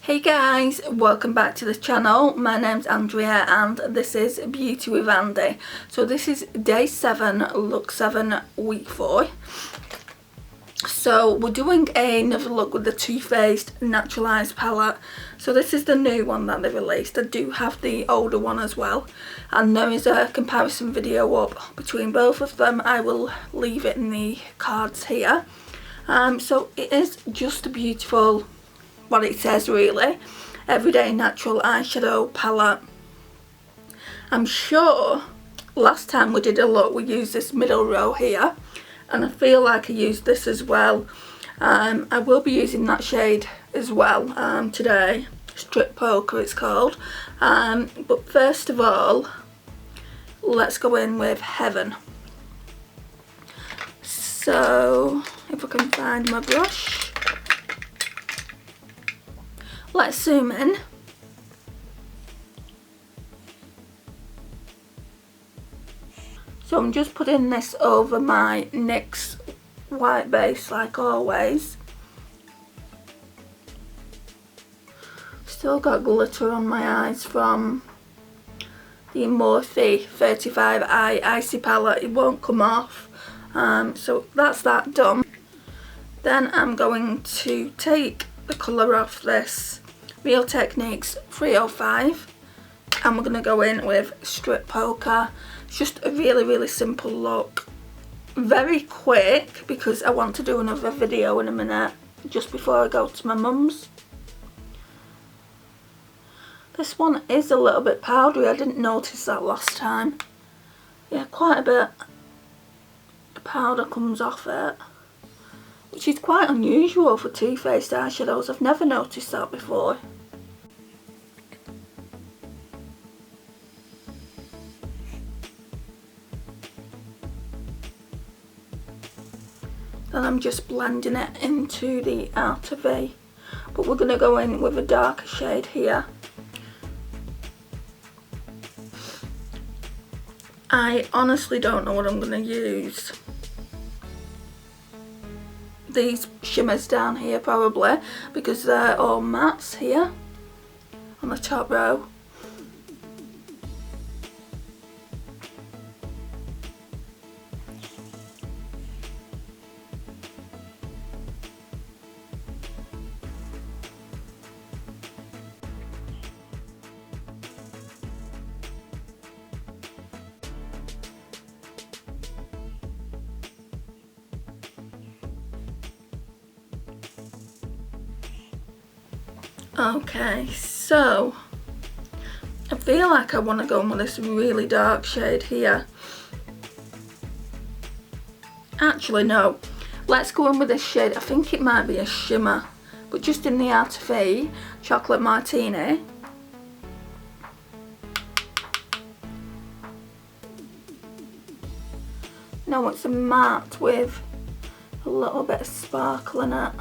Hey guys, welcome back to the channel. My name's Andrea and this is Beauty with Andy. So this is day 7, look 7, week 4. So we're doing another look with the Too Faced Natural Eyes palette. So this is the new one that they released. I do have the older one as well. And there is a comparison video up between both of them. I will leave it in the cards here. So it is just a beautiful, what it says really, everyday natural eyeshadow palette. I'm sure last time we did a look we used this middle row here, and I feel like I used this as well. I will be using that shade as well today, Strip Poker it's called. But first of all, let's go in with Heaven. So if I can find my brush, let's zoom in. So I'm just putting this over my NYX white base like always. Still got glitter on my eyes from the Morphe 35 Eye Icy palette. It won't come off. So that's that done. Then I'm going to take the colour off this Real Techniques 305 and we're going to go in with Strip Poker. It's just a really simple look, very quick because I want to do another video in a minute just before I go to my mum's. This one is a little bit powdery, I didn't notice that last time. Yeah, quite a bit of powder comes off it, which is quite unusual for Too Faced eyeshadows. I've never noticed that before. Then I'm just blending it into the outer V, but we're going to go in with a darker shade here. I honestly don't know what I'm going to use. These shimmers down here probably, because they're all mattes here on the top row. Okay, so I feel like I want to go in with this really dark shade here. Actually no, let's go in with this shade. I think it might be a shimmer, but just in the outer V, Chocolate Martini. No, it's a matte with a little bit of sparkle in it.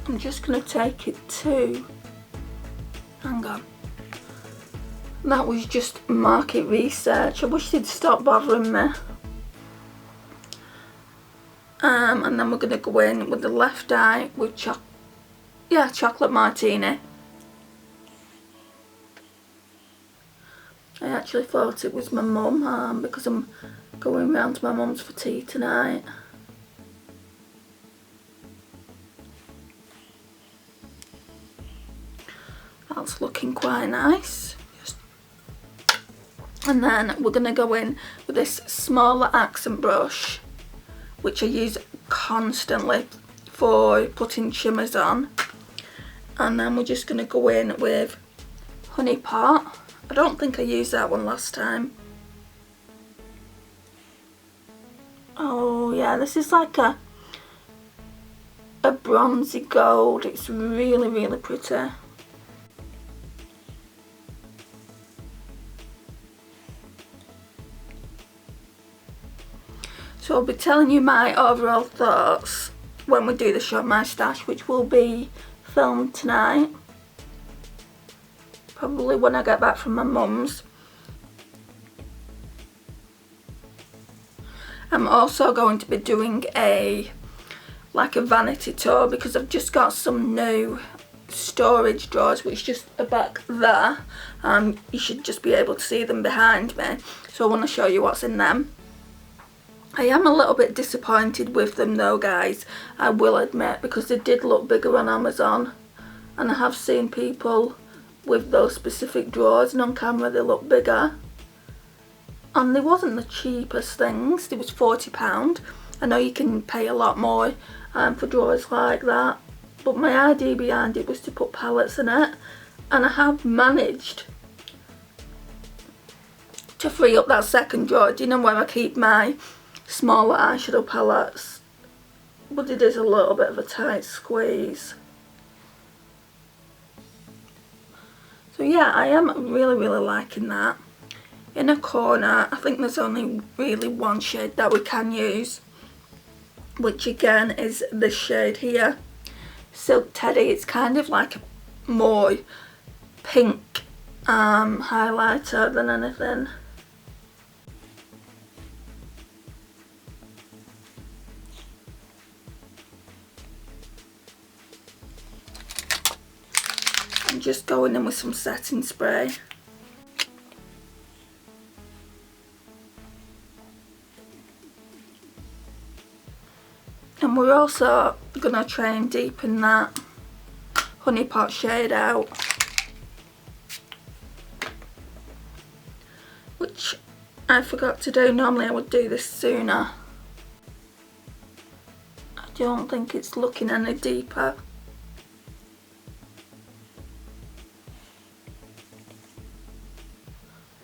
I'm just going to take it to, hang on, that was just market research. I wish they'd stop bothering me. And then we're going to go in with the left eye with Chocolate Martini. I actually thought it was my mum because I'm going round to my mum's for tea tonight. That's looking quite nice. And then we're going to go in with this smaller accent brush, which I use constantly for putting shimmers on. And then we're just going to go in with Honey Pot. I don't think I used that one last time. Oh yeah, this is like a bronzy gold. It's really pretty. So I'll be telling you my overall thoughts when we do the Shop My Stash, which will be filmed tonight. Probably when I get back from my mum's. I'm also going to be doing a like a vanity tour, because I've just got some new storage drawers which just are back there. You should just be able to see them behind me, so I want to show you what's in them. I am a little bit disappointed with them though, guys, I will admit, because they did look bigger on Amazon, and I have seen people with those specific drawers and on camera they look bigger, and they wasn't the cheapest things. They was £40. I know you can pay a lot more for drawers like that, but my idea behind it was to put palettes in it, and I have managed to free up that second drawer. Do you know where I keep my smaller eyeshadow palettes? But it is a little bit of a tight squeeze. So yeah, I am really liking that. In a corner, I think there's only really one shade that we can use, which again is this shade here, Silk Teddy. It's kind of like a more pink highlighter than anything. I'm just going in with some setting spray. And we're also going to try and deepen that Honey Pot shade out, which I forgot to do. Normally I would do this sooner. I don't think it's looking any deeper.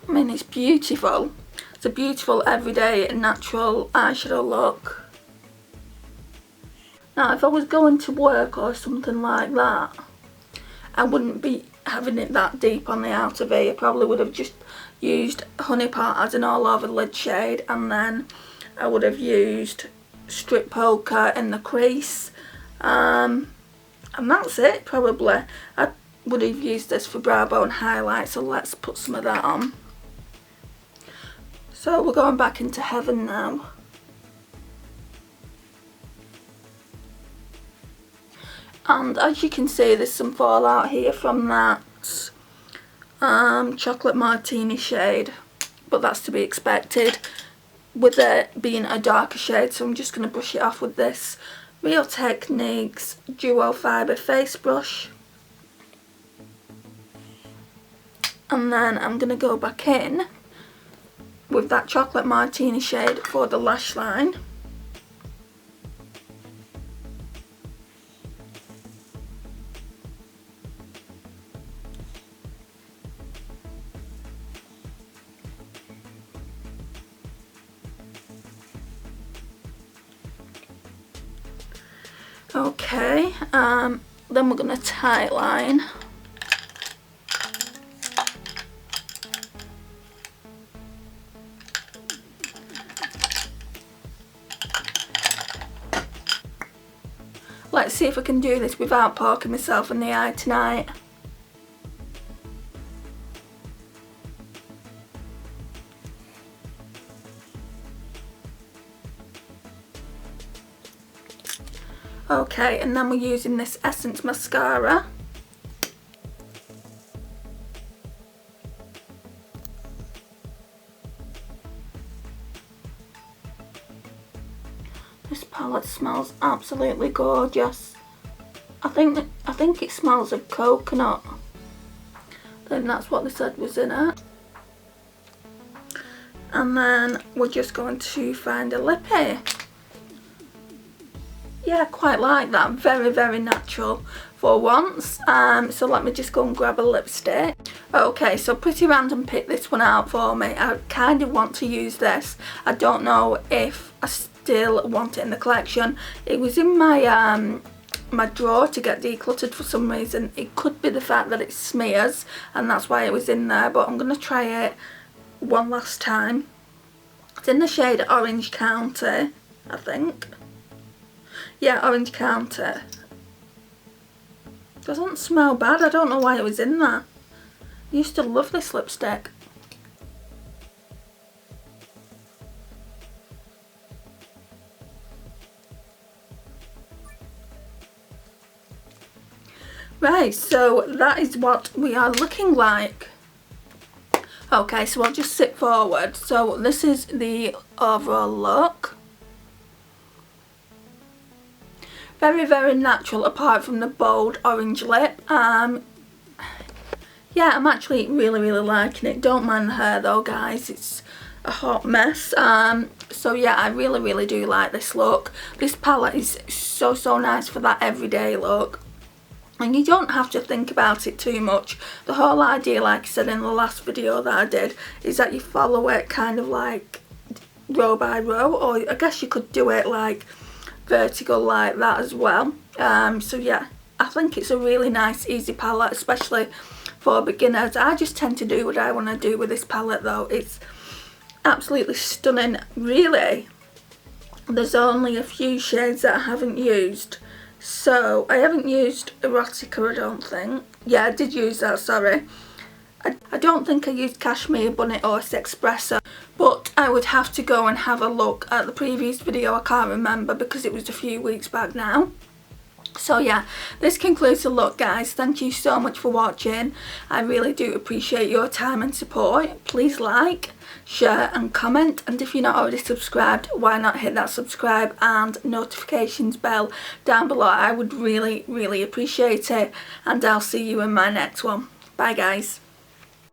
I mean, it's beautiful. It's a beautiful everyday natural eyeshadow look. Now if I was going to work or something like that, I wouldn't be having it that deep on the outer V. I probably would have just used Honey Pot as an all over lid shade, and then I would have used Strip Poker in the crease, and that's it probably. I would have used this for brow bone highlight, so let's put some of that on. So we're going back into Heaven now. And as you can see, there's some fallout here from that chocolate martini shade, but that's to be expected with it being a darker shade. So I'm just going to brush it off with this Real Techniques Duo Fibre Face Brush. And then I'm going to go back in with that chocolate martini shade for the lash line. Okay, then we're going to tight line. Let's see if I can do this without poking myself in the eye tonight. Okay, and then we're using this Essence mascara. This palette smells absolutely gorgeous. I think it smells of coconut. Then that's what they said was in it. And then we're just going to find a lippy. Yeah, I quite like that. Very natural for once. So let me just go and grab a lipstick. Okay, so Pretty Random picked this one out for me. I kind of want to use this. I don't know if I still want it in the collection. It was in my my drawer to get decluttered for some reason. It could be the fact that it smears and that's why it was in there, but I'm going to try it one last time. It's in the shade Orange County, I think. Yeah, Orange County. Doesn't smell bad. I don't know why it was in there. I used to love this lipstick. Right, so that is what we are looking like. Okay, so I'll just sit forward. So this is the overall look. Very, very natural apart from the bold orange lip. Yeah, I'm actually really, really liking it. Don't mind the hair though, guys. It's a hot mess. So yeah, I really, really do like this look. This palette is so, so nice for that everyday look. And you don't have to think about it too much. The whole idea, like I said in the last video that I did, is that you follow it kind of like row by row, or I guess you could do it like vertical like that as well. So yeah, I think it's a really nice easy palette, especially for beginners. I just tend to do what I want to do with this palette though. It's absolutely stunning. Really, there's only a few shades that I haven't used. So I haven't used Erotica, I don't think. Yeah, I did use that, sorry. I don't think I used Cashmere Bunny or Espresso, but I would have to go and have a look at the previous video. I can't remember because it was a few weeks back now. So yeah, this concludes the look, guys. Thank you so much for watching. I really do appreciate your time and support. Please like, share and comment, and if you're not already subscribed, why not hit that subscribe and notifications bell down below. I would really, really appreciate it, and I'll see you in my next one. Bye guys.